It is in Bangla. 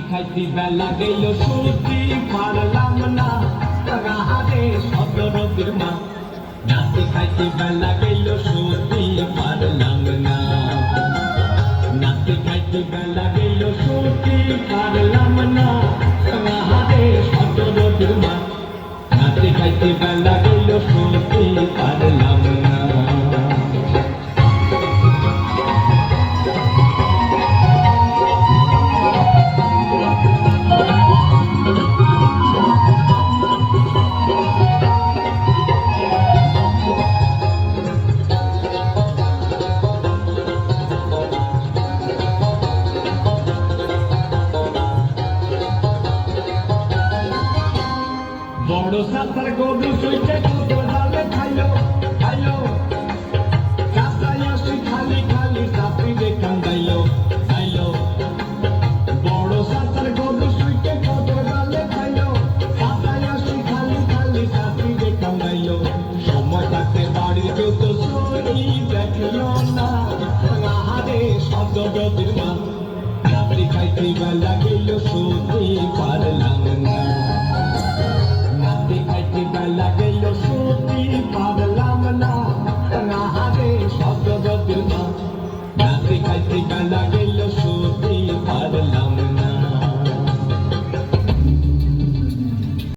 খাইতে বেলা গেল শুনতে পারলাম না রাহারে সদরদের মা নাতি খাইতে বেলা গেল শুনতে পারলাম না নাতি খাইতে বেলা গেল শুনতে পারলাম না রাহারে সদরদের মা নাতি খাইতে বেলা গেল শুনতে পারলাম না বড় সাতার গরু সুইটে কত ডালে খাইলো খাইলো কাঁচাই আসি খালি খালি সাপি রে কান্দাইলো খাইলো বড় সাতার গরু সুইটে কত ডালে খাইলো কাঁচাই আসি খালি খালি সাপি রে কান্দাইলো সময় থাকতে বাড়ি যেত সরি দেখলো না রাহারে শব্দ গতির মা রাত্রি খাইতে বেলা গেল শুনতে পারলাম না নাতি খাইতে বেলা গেল শুনতে পারলাম